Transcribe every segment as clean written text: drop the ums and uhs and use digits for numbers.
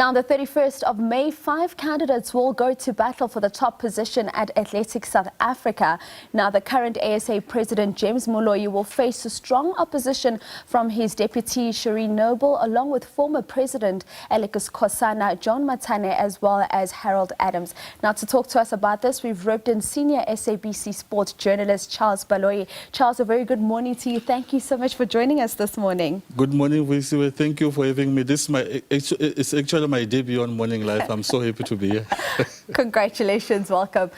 Now, on the 31st of May, 5 candidates will go to battle for the top position at Athletics South Africa. Now, the current ASA president, James Moloi, will face strong opposition from his deputy, Shireen Noble, along with former president Aleck Skhosana, John Mathane, as well as Harold Adams. Now, to talk to us about this, we've roped in senior SABC sports journalist Charles Baloyi. Charles, a very good morning to you. Thank you so much for joining us this morning. Good morning, Visiwe. Thank you for having me. It's actually my debut on Morning Live. I'm so happy to be here. Congratulations, welcome.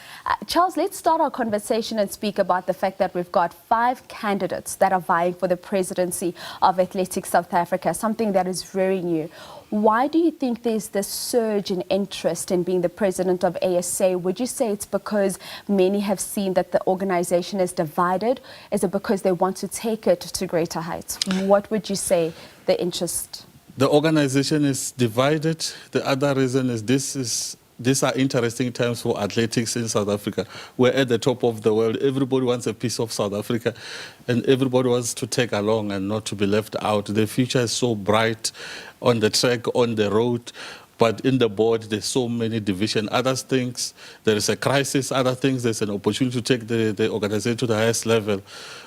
Charles, let's start our conversation and speak about the fact that we've got 5 candidates that are vying for the presidency of Athletics South Africa, something that is very new. Why do you think there's this surge in interest in being the president of ASA? Would you say it's because many have seen that the organization is divided? Is it because they want to take it to greater heights? What would you say the interest? The organization is divided. The other reason is these are interesting times for athletics in South Africa. We're at the top of the world. Everybody wants a piece of South Africa, and everybody wants to take along and not to be left out. The future is so bright on the track, on the road, but in the board, there's so many divisions. Other things, there is a crisis. Other things, there's an opportunity to take the organization to the highest level.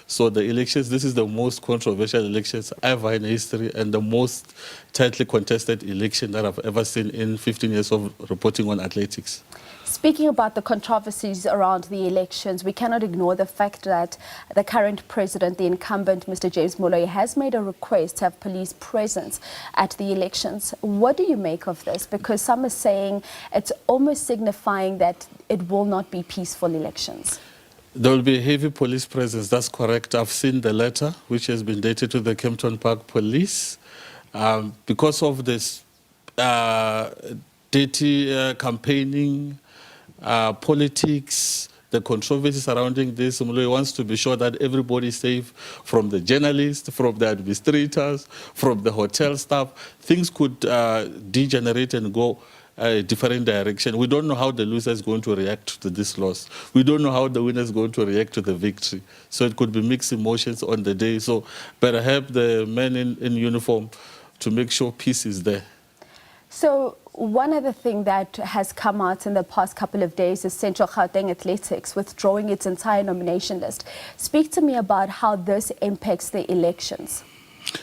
So the elections, this is the most controversial elections ever in history and the most tightly contested election that I've ever seen in 15 years of reporting on athletics. Speaking about the controversies around the elections, we cannot ignore the fact that the current president, the incumbent, Mr. James Moloi, has made a request to have police presence at the elections. What do you make of this? Because some are saying it's almost signifying that it will not be peaceful elections. There will be heavy police presence, that's correct. I've seen the letter, which has been dated to the Kempton Park police. Because of this dirty campaigning, politics, the controversy surrounding this, Moloi wants to be sure that everybody is safe, from the journalists, from the administrators, from the hotel staff. Things could degenerate and go a different direction. We don't know how the loser is going to react to this loss. We don't know how the winner is going to react to the victory. So it could be mixed emotions on the day. So better help the men in uniform to make sure peace is there. So one other thing that has come out in the past couple of days is Central Gauteng Athletics withdrawing its entire nomination list. Speak to me about how this impacts the elections.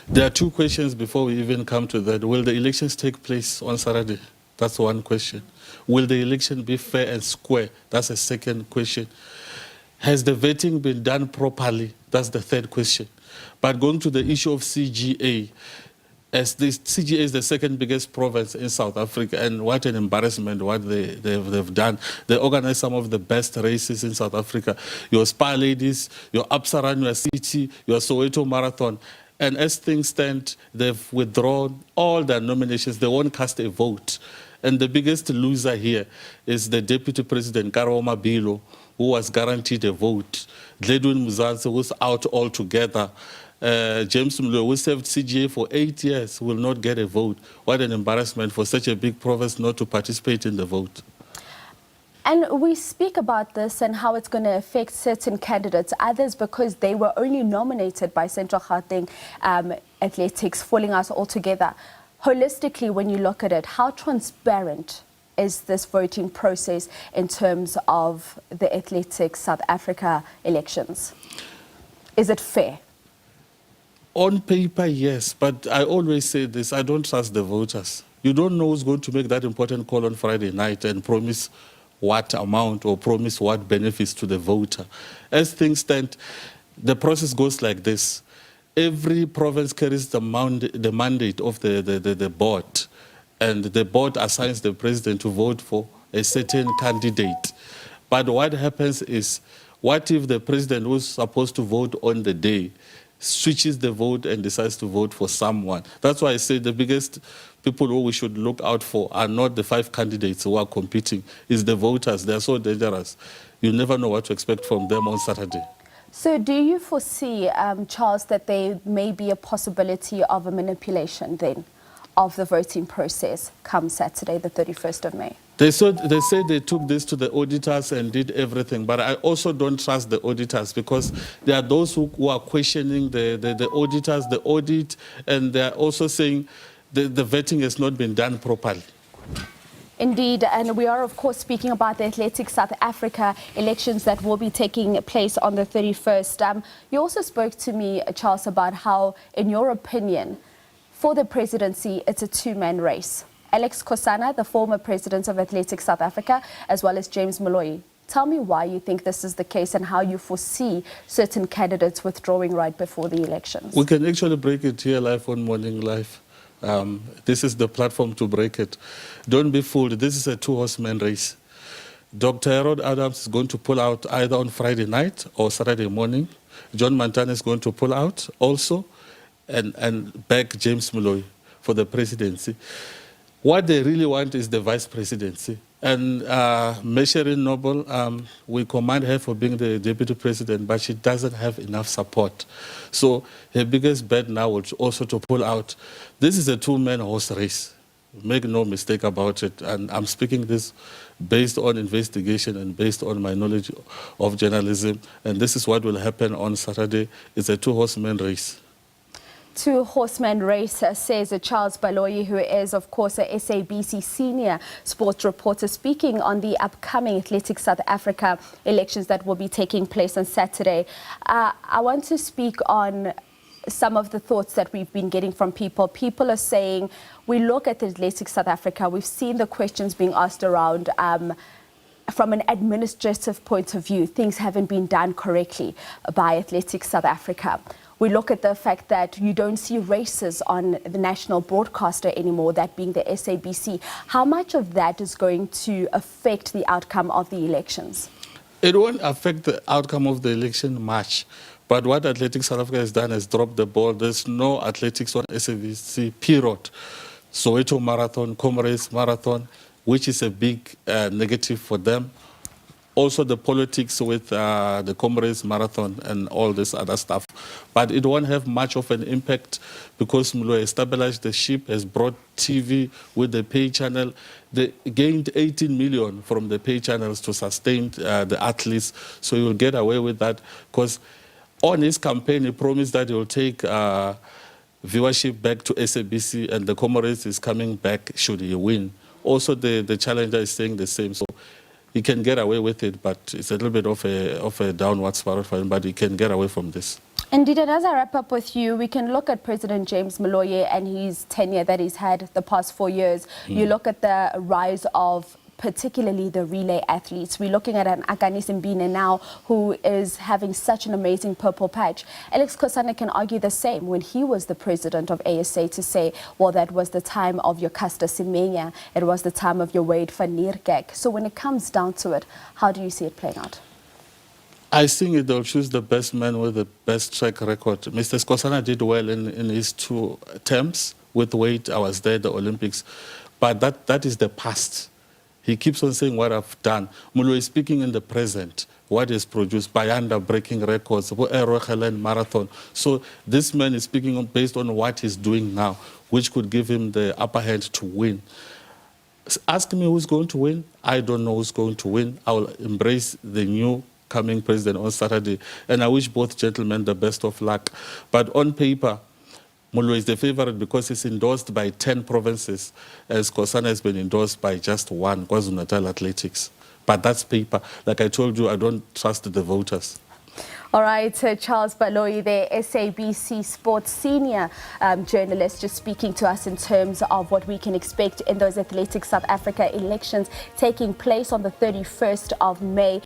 There are 2 questions before we even come to that. Will the elections take place on Saturday? That's one question. Will the election be fair and square? That's a second question. Has the vetting been done properly? That's the third question. But going to the issue of CGA, as the CGA is the second biggest province in South Africa, and what an embarrassment what they've done. They organize some of the best races in South Africa. Your Spa Ladies, your Absaran, your City, your Soweto Marathon. And as things stand, they've withdrawn all their nominations. They won't cast a vote. And the biggest loser here is the Deputy President, Karoo, who was guaranteed a vote. Dledwin Muzansi, who's out altogether. James Moloi, who served CGA for 8 years, will not get a vote. What an embarrassment for such a big province not to participate in the vote. And we speak about this and how it's going to affect certain candidates, others because they were only nominated by Central Gauteng Athletics, falling out altogether. Holistically, when you look at it, how transparent is this voting process in terms of the Athletics South Africa elections? Is it fair? On paper, yes, but I always say this, I don't trust the voters. You don't know who's going to make that important call on Friday night and promise what amount or promise what benefits to the voter. As things stand, the process goes like this. Every province carries the mandate of the board, and the board assigns the president to vote for a certain candidate. But what happens is, what if the president who's supposed to vote on the day switches the vote and decides to vote for someone? That's why I say the biggest people who we should look out for are not the 5 candidates who are competing, it's the voters. They're so dangerous. You never know what to expect from them on Saturday. So do you foresee, Charles, that there may be a possibility of a manipulation then of the voting process come Saturday, the 31st of May? They said they took this to the auditors and did everything, but I also don't trust the auditors because there are those who are questioning the auditors, the audit, and they're also saying the vetting has not been done properly. Indeed, and we are of course speaking about the Athletics South Africa elections that will be taking place on the 31st. You also spoke to me, Charles, about how, in your opinion, for the presidency, it's a two-man race. Aleck Skhosana, the former president of Athletics South Africa, as well as James Moloi. Tell me why you think this is the case and how you foresee certain candidates withdrawing right before the elections. We can actually break it here live on Morning Live. This is the platform to break it. Don't be fooled. This is a two-horseman race. Dr. Harold Adams is going to pull out either on Friday night or Saturday morning. John Mathane is going to pull out also and back James Moloi for the presidency. What they really want is the vice presidency. And Shireen Noble, we commend her for being the deputy president, but she doesn't have enough support. So her biggest bet now is also to pull out. This is a two-man horse race. Make no mistake about it. And I'm speaking this based on investigation and based on my knowledge of journalism. And this is what will happen on Saturday. It's a two-horseman race. Two-horseman race, says Charles Baloyi, who is, of course, a SABC senior sports reporter, speaking on the upcoming Athletics South Africa elections that will be taking place on Saturday. I want to speak on some of the thoughts that we've been getting from people. People are saying, we look at the Athletics South Africa, we've seen the questions being asked around from an administrative point of view, things haven't been done correctly by Athletics South Africa. We look at the fact that you don't see races on the national broadcaster anymore, that being the SABC. How much of that is going to affect the outcome of the elections? It won't affect the outcome of the election much. But what Athletics South Africa has done is dropped the ball. There's no athletics on SABC, period. Soweto Marathon, Comrades Marathon, which is a big negative for them. Also the politics with the Comrades Marathon and all this other stuff. But it won't have much of an impact because Moloi has stabilized the ship, has brought TV with the pay channel. They gained 18 million from the pay channels to sustain the athletes. So he will get away with that because on his campaign, he promised that he will take viewership back to SABC and the Comrades is coming back should he win. Also, the challenger is saying the same. So he can get away with it, but it's a little bit of a downward spiral for him, but he can get away from this. Indeed, and as I wrap up with you, we can look at President James Moloi and his tenure that he's had the past 4 years. You look at the rise of particularly the relay athletes. We're looking at an Akani Simbine now who is having such an amazing purple patch. Aleck Skhosana can argue the same when he was the president of ASA to say, well, that was the time of your Caster Semenya, it was the time of your Wade van Niekerk. So when it comes down to it, how do you see it playing out? I think they'll choose the best man with the best track record. Mr. Skhosana did well in his 2 terms. With Wade, I was there at the Olympics. But that is the past. He keeps on saying what I've done. Moloi is speaking in the present, what is produced, Bayanda breaking records, Marathon. So this man is speaking based on what he's doing now, which could give him the upper hand to win. Ask me who's going to win. I don't know who's going to win. I will embrace the new coming president on Saturday. And I wish both gentlemen the best of luck. But on paper, Moloi is the favorite because he's endorsed by 10 provinces, as Skhosana has been endorsed by just 1, KwaZulu-Natal Athletics. But that's paper. Like I told you, I don't trust the voters. All right, Charles Baloyi, the SABC Sports senior journalist, just speaking to us in terms of what we can expect in those Athletics South Africa elections taking place on the 31st of May.